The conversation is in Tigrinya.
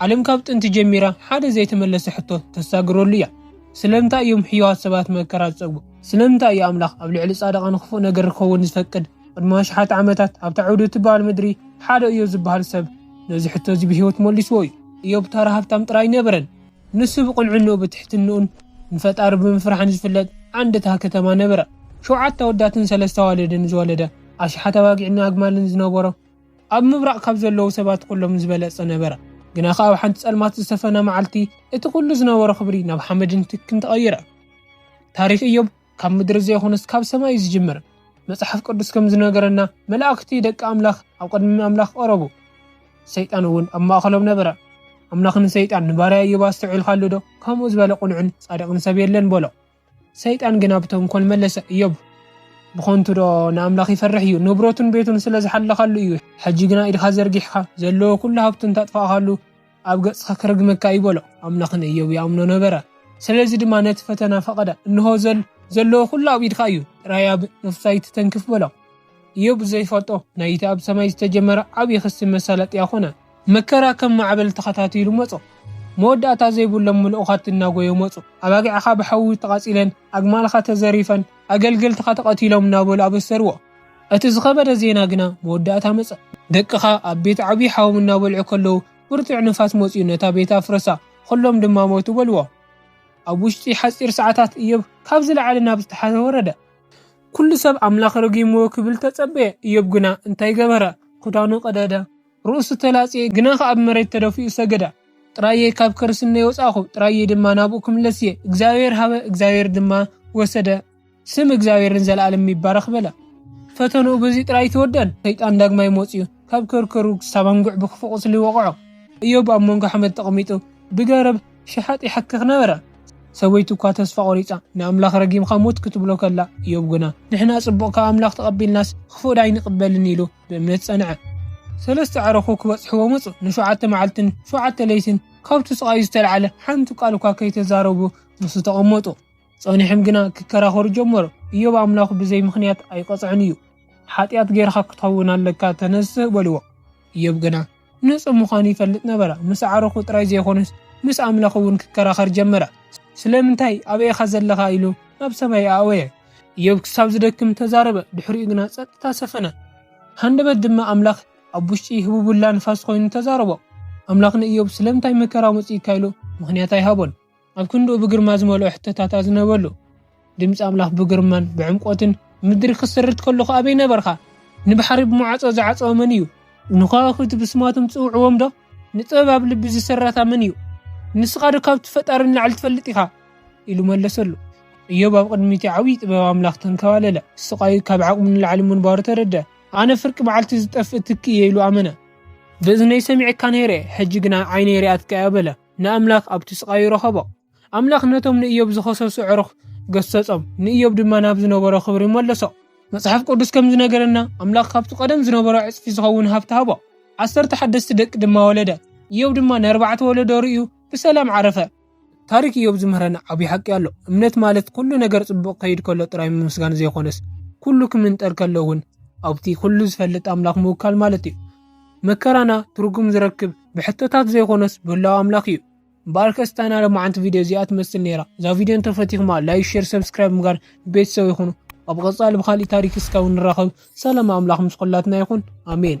ዓለም ካብ ጥንቲ ጀሚራ ሓደ ዘይተመለሰ ሕቶ ተሳግረሉ እያ። ስለምንታይ እዮም ሕያዋት ሰባት መከራ ዝጸግቡ? ስለምንታይ እዩ ኣምላኽ ኣብ ልዕሊ ጻድቃን ክፉእ ነገር ክኸውን ዝፈቅድ? ቅድሚ ሸሓት ዓመታት ኣብ ታዕውዱ ትበሃል ምድሪ ሓደ እዩ ዝበሃል ሰብ ነዚ ሕቶ እዚ ብሂወት መሊስዎ እዩ። ኢዮብ ተራ ሃብታም ጥራይ ነበረን። ንሱ ብቕንዕንኡ ብትሕትንኡን ንፈጣሪ ብምፍራሕን ዝፍለጥ ዓንድታ ከተማ ነበረ። 7 ኣወዳትን 3 ኣዋልድን ዝወለደ ኣሽሓት ኣባጊዕን ኣግማልን ዝነበሮ ኣብ ምብራቕ ካብ ዘለዉ ሰባት ኩሎም ዝበለጸ ነበረ። ግና ኣብ ሓንቲ ጸልማት ዝተሰፈነ መዓልቲ እቲ ኩሉ ዝነበሮ ክብሪ ናብ ሓመድን ትክን ተቐይረ። ታሪክ ኢዮብ ካብ ምድሪ ዘይኮነስ ካብ ሰማይ ዝጅምር። መጽሓፍ ቅዱስ ከም ዝነገረና መላእክቲ ደቂ ኣምላኽ ኣብ ቅድሚ ኣምላኽ ቀረቡ። ሰይጣን እውን ኣብ ማእኸሎም ነበረ። ኣምላኽ ንሰይጣን ንባርያ ኢዮብ ኣስተውዒልካሉ ዶ? ከምኡ ዝበለ ቁኑዕን ጻድቕን ሰብ የለን በሎ። ሰይጣን ግና ብተንኰል መለሰ። ኢዮብ ብኾንቱ ዶ ንኣምላኽ ይፈርሕ እዩ? ንብረቱን ቤቱን ስለ ዝሓለኻሉ እዩ። ሕጂ ግና ኢድኻ ዘርጊሕካ ዘለዎ ኩሉ ሃብትን ታጥፋእኻሉ ኣብ ገጽካ ክርግመካ እዩ በሎ። ኣምላኽ ንኢዮብ ይኣምኖ ነበረ። ስለዚ ድማ ነቲ ፈተና ፈቐደ። እንሆ ዘለዎ ኩሉ ኣብ ኢድካ እዩ፣ ጥራይ ኣብ ነፍሳይ ትተንክፍ በሎ። ኢዮብ ዘይፈልጦ ናይቲ ኣብ ሰማይ ዝተጀመረ ዓብዪ ክሲ መሳለጥያ ኮነ። መከራ ከም ማዕበል ተኸታቲሉ መጾ። መወዳእታ ዘይብሎም ምልኡኻት እናጎዩ መጹ። ኣባጊዕኻ ብሓዊ ተቓጺለን፣ ኣግማልኻ ተዘሪፈን፣ ኣገልገልትኻ ተቐቲሎም እናበሉ ኣበሰርዎ። እቲ ዝኸበደ ዜና ግና መወዳእታ መጸ። ደቅኻ ኣብ ቤት ዓብዪ ሓዎም እናበልዑ ከለዉ ብርቱዕ ንፋስ መጺኡ ነታ ቤት ኣፍረሳ፣ ኩሎም ድማ ሞቱ በልዎ። ኣብ ውሽጢ ሓፂር ሰዓታት ኢዮብ ካብ ዝለዓለ ናብ ዝተሓተ ወረደ። ኩሉ ሰብ ኣምላኽ ረጊምዎ ክብል ተጸበየ። ኢዮብ ግና እንታይ ገበረ? ክዳኑ ቀደደ፣ ርእሱ ተላጽየ፣ ግና ኣብ መሬት ተደፊኡ ሰገደ። ጥራየ ካብ ክርስነይ ወጻእኹ፣ ጥራየ ድማ ናብኡ ክምለስ እየ። እግዚአብሔር ሃበ፣ እግዚአብሔር ድማ ወሰደ፣ ስም እግዚአብሔርን ዘለዓለም ይባረኽ በለ። ፈተንኡ በዚ ጥራይ ተወደን። ሰይጣን ዳግማይ መጺኡ ካብ ከርከሩ ክሳብ አንጉዕ ብክፉእ ቁስሊ ወቕዖ። ኢዮብ ኣብ መንጎ ሓመድ ተቐሚጡ ብገረብ ሸሓጥ ይሓክኽ ነበረ። ሰበይቱ እኳ ተስፋ ቆሪጻ ንኣምላኽ ረጊምካ ሞት ክትብሎ ከላ፣ ኢዮብ ግና ንሕና ጽቡቕ ካብ ኣምላኽ ተቐቢልናስ ክፉእ ዳይ ንቕበልን ኢሉ ብእምነት ጸንዐ። 3 ዓረኹ ክበጽሕዎ መጹ። ን7 መዓልትን 7 ለይትን ካብቲ ስቓዩ ዝተለዓለ ሓንቲ ቃል እኳ ከይተዛረቡ ንሱ ተቐመጡ። ጸኒሖም ግና ክከራኸሩ ጀመሩ። ኢዮብ ኣምላኹ ብዘይ ምኽንያት ኣይቆጽዕን እዩ። ሓጢኣት ጌርካ ክትኸውን ኣለካ ተነስህ በልዎ። ኢዮብ ግና ንጹህ ምዃኑ ይፈልጥ ነበረ። ምስ ዓረኹ ጥራይ ዘይኮነስ ምስ ኣምላኽ እውን ክከራኸር ጀመረ። ስለምንታይ ኣበይኻ ዘለኻ ኢሉ ናብ ሰማይ ኣወየ። ኢዮብ ክሳብ ዝደክም ተዛረበ። ድሕሪኡ ግና ጸጥታ ሰፈነ። ሃንደበት ድማ ኣምላኽ ኣብ ውሽጢ ህቡብላ ንፋስ ኮይኑ ተዛረቦ። ኣምላኽ ንኢዮብ ስለምንታይ መከራ መጺእካ ኢሉ ምኽንያት ኣይሃቦን። ኣብ ክንድኡ ብግርማ ዝመልኦ ሕቶታት ኣዝነበሉ። ድምፂ ኣምላኽ ብግርማን ብዕምቆትን ምድሪ ክስርድ ከለኹ ኣበይ ነበርካ? ንባሕሪ ብመዓጾ ዝዓጸወ መን እዩ? ንከዋኽብቲ ብስማቶም ጽውዕዎም ዶ? ንጥበብ ኣብ ልቢ ዝሰረታ መን እዩ? ንስኻ ዶ ካብቲ ፈጣሪ ንላዕሊ ትፈልጥ ኢኻ ኢሉ መለሰሉ። ኢዮብ ኣብ ቅድሚቲ ዓብዪ ጥበብ ኣምላኽ ተንከባለለ። ስቓዩ ካብ ዓቕሙ ንላዕሊ ምንባሩ ተረድአ። ኣነ ፍርቂ መዓልቲ ዝጠፍእ ትኪ እየ ኢሉ ኣመነ። ብእዝነይ ሰሚዕካ ነይረ፣ ሕጂ ግና ዓይነይ ሪኣትካ እያ በለ። ንኣምላኽ ኣብቲ ስቓዩ ረኸቦ። ኣምላኽ ነቶም ንኢዮብ ዝኸሰሱ ዕሩኽ ገሰጾም፣ ንኢዮብ ድማ ናብ ዝነበሮ ክብሪ መለሶ። መጽሓፍ ቅዱስ ከም ዝነገረና ኣምላኽ ካብቲ ቀደም ዝነበሮ ዕጽፊ ዝኸውን ሃብቲ ሃቦ። 11 ደቂ ድማ ወለደ። ኢዮብ ድማ ን4 ወለዶ ርእዩ ብሰላም ዓረፈ። ታሪክ ኢዮብ ዝምህረና ዓብዪ ሓቂ ኣሎ። እምነት ማለት ኩሉ ነገር ጽቡቕ ከይድ ከሎ ጥራይ ምምስጋን ዘይኮነስ ኩሉ ክምንጠር ከሎ እውን ኣብቲ ኩሉ ዝፈልጥ ኣምላኽ ምውካል ማለት እዩ። መከራና ትርጉም ዝረክብ ብሕቶታት ዘይኮነስ ብህላዊ ኣምላኽ እዩ። ባርከስታና ለማዓንቲ ቪድዮ እዚኣ ትመስል ነይራ። እዛ ቪድዮ እንተፈቲኹማ ላይክ፣ ሼር፣ ሰብስክራይብ ምግባር ቤተሰብ ይኹኑ። ኣብ ቀጻሊ ብኻልእ ታሪክ እስካብ ንራኸብ ሰላም ኣምላኽ ምስ ኩላትና ይኹን። ኣሜን።